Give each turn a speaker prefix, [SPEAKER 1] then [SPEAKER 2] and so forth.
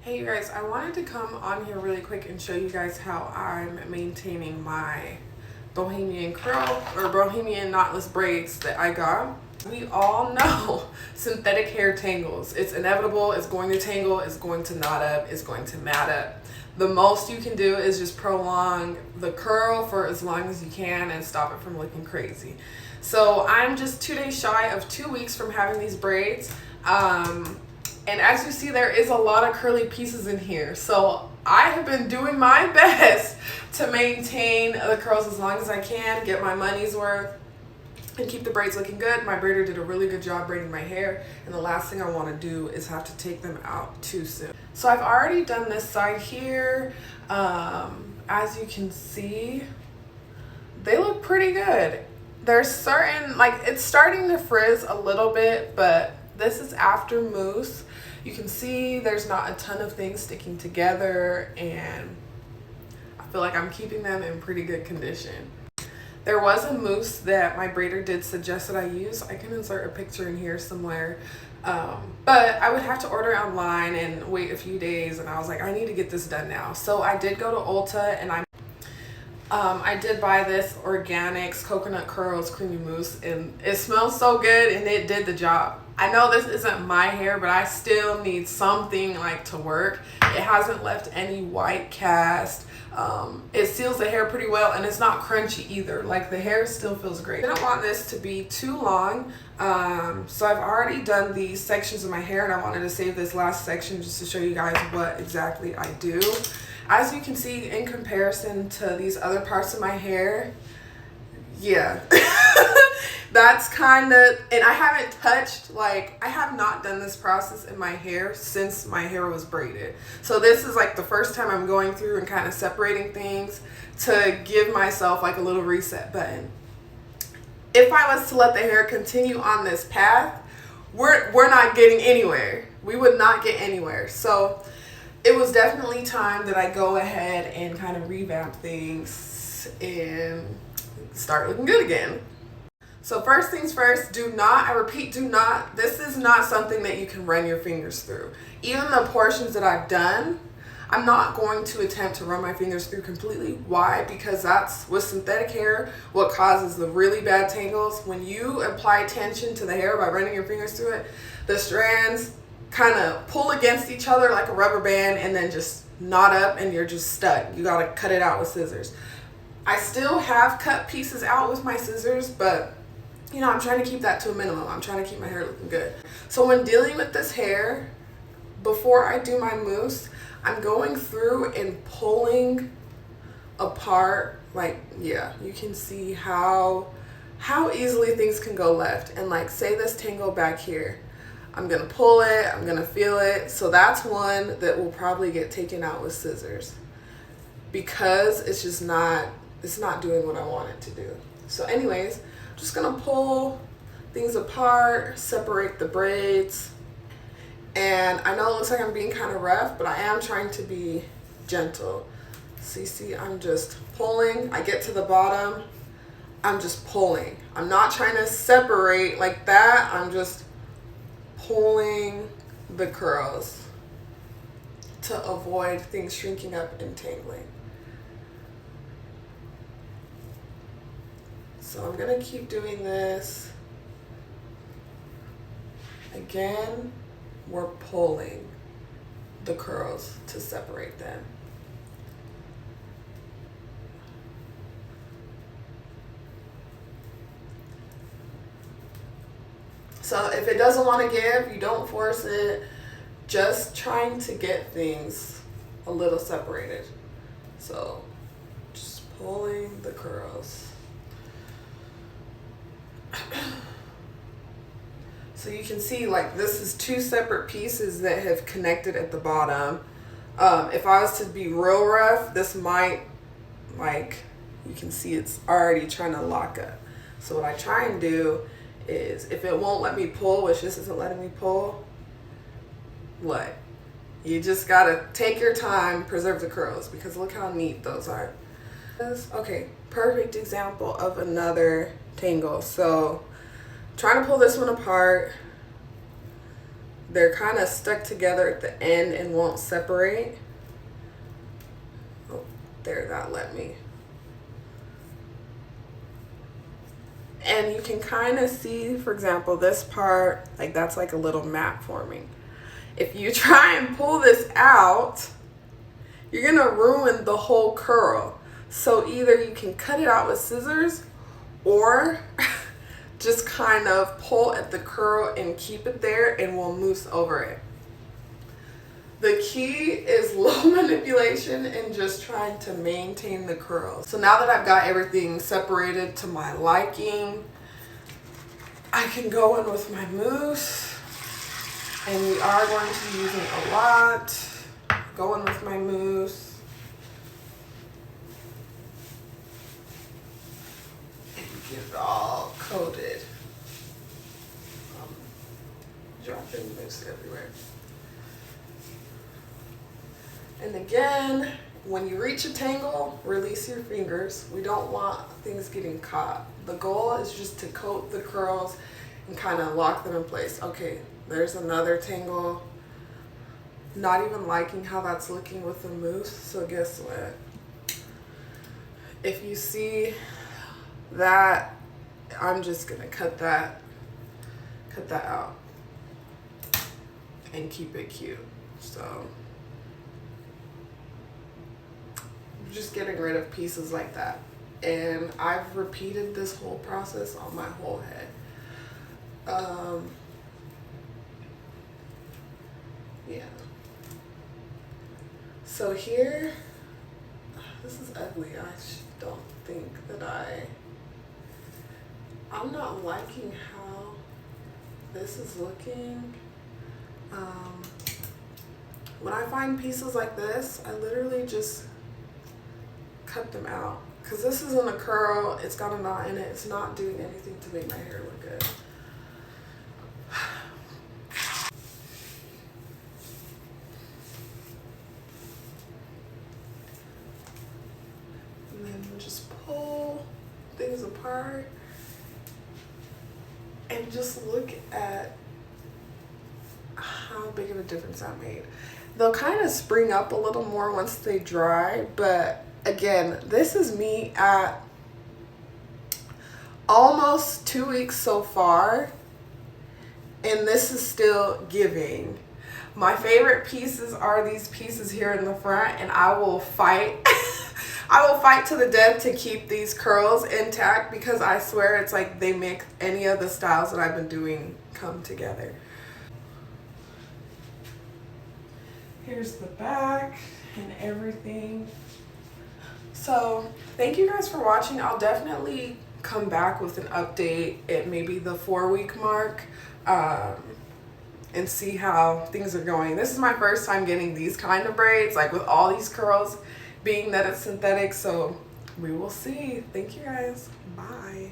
[SPEAKER 1] Hey you guys, I wanted to come on here really quick and show you guys how I'm maintaining my bohemian curl or bohemian knotless braids that I got. We all know synthetic hair tangles. It's inevitable, it's going to tangle, it's going to knot up, it's going to mat up. The most you can do is just prolong the curl for as long as you can and stop it from looking crazy. So I'm just 2 days shy of 2 weeks from having these braids. And as you see, there is a lot of curly pieces in here. So I have been doing my best to maintain the curls as long as I can, get my money's worth, and keep the braids looking good. My braider did a really good job braiding my hair, and the last thing I want to do is have to take them out too soon. So I've already done this side here. As you can see, they look pretty good. There's certain, like, it's starting to frizz a little bit, but this is after mousse. You can see there's not a ton of things sticking together, and I feel like I'm keeping them in pretty good condition. There was a mousse that my braider did suggest that I use. I can insert a picture in here somewhere. But I would have to order online and wait a few days, and I was like, I need to get this done now. So I did go to Ulta, and I did buy this Organics Coconut Curls Creamy Mousse, and it smells so good, and it did the job. I know this isn't my hair, but I still need something like to work. It hasn't left any white cast. It seals the hair pretty well, and it's not crunchy either. Like, the hair still feels great. I don't want this to be too long, so I've already done these sections of my hair, and I wanted to save this last section just to show you guys what exactly I do. As you can see, in comparison to these other parts of my hair, yeah, that's kind of, and I haven't touched, like, I have not done this process in my hair since my hair was braided. So this is like the first time I'm going through and kind of separating things to give myself like a little reset button. If I was to let the hair continue on this path, we're not getting anywhere. We would not get anywhere. So it was definitely time that I go ahead and kind of revamp things and start looking good again. So first things first, do not, I repeat, do not, this is not something that you can run your fingers through. Even the portions that I've done, I'm not going to attempt to run my fingers through completely. Why? Because that's, with synthetic hair, what causes the really bad tangles. When you apply tension to the hair by running your fingers through it, the strands kind of pull against each other like a rubber band and then just knot up, and you're just stuck. You gotta cut it out with scissors. I still have cut pieces out with my scissors, but you know, I'm trying to keep that to a minimum. I'm trying to keep my hair looking good. So when dealing with this hair, before I do my mousse, I'm going through and pulling apart, like, yeah, you can see how easily things can go left. And like, say this tangle back here, I'm gonna pull it, I'm gonna feel it. So that's one that will probably get taken out with scissors because it's just not, it's not doing what I want it to do. So anyways, I'm just gonna pull things apart, separate the braids. And I know it looks like I'm being kind of rough, but I am trying to be gentle. So you see, I'm just pulling. I get to the bottom, I'm just pulling. I'm not trying to separate like that. I'm just pulling the curls to avoid things shrinking up and tangling. So I'm gonna keep doing this. Again, we're pulling the curls to separate them. So if it doesn't want to give, you don't force it. Just trying to get things a little separated. So just pulling the curls. So you can see, like, this is two separate pieces that have connected at the bottom. If I was to be real rough, this might, like, you can see it's already trying to lock up. So what I try and do is, if it won't let me pull, which this isn't letting me pull, what? You just gotta take your time, preserve the curls, because look how neat those are. Okay, perfect example of another tangle. So trying to pull this one apart, they're kind of stuck together at the end and won't separate. Oh, there, that let me. And you can kind of see, for example, this part, like that's like a little mat forming. If you try and pull this out, you're gonna ruin the whole curl. So either you can cut it out with scissors or just kind of pull at the curl and keep it there and we'll mousse over it. The key is low manipulation and just trying to maintain the curls. So now that I've got everything separated to my liking, I can go in with my mousse. And we are going to be using a lot. Go in with my mousse. And get it all coated. Dropping mousse everywhere. And again, when you reach a tangle, release your fingers. We don't want things getting caught. The goal is just to coat the curls and kind of lock them in place. Okay, there's another tangle. Not even liking how that's looking with the mousse. So guess what? If you see that, I'm just gonna cut that out and keep it cute. So just getting rid of pieces like that. And I've repeated this whole process on my whole head. Yeah. So here, this is ugly. I don't think that I'm not liking how this is looking. When I find pieces like this, I literally just cut them out. Because this isn't a curl, it's got a knot in it, it's not doing anything to make my hair look good. And then just pull things apart and just look at how big of a difference that made. They'll kind of spring up a little more once they dry, but again, this is me at almost 2 weeks so far, and this is still giving. My favorite pieces are these pieces here in the front, and I will fight. I will fight to the death to keep these curls intact because I swear it's like they make any of the styles that I've been doing come together. Here's the back and everything. So thank you guys for watching. I'll definitely come back with an update at maybe the 4-week mark and see how things are going. This is my first time getting these kind of braids, like with all these curls, being that it's synthetic. So we will see. Thank you guys. Bye.